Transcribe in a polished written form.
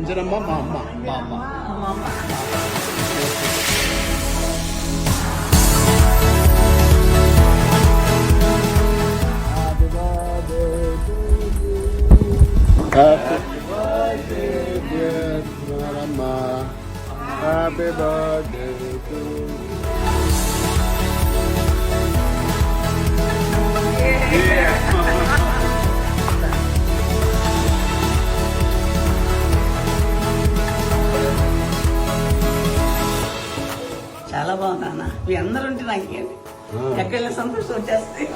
అంజనమ్మ మా అమ్మ మా అమ్మ. హ్యాపీ బర్త్డే డియర్ అమ్మ హ్యాపీ బర్త్డే టు చాలా బాగుంది అన్న. మీ అందరూ ఉంటే నాకు ఎక్కడ సంతోషం వచ్చేస్తాయి.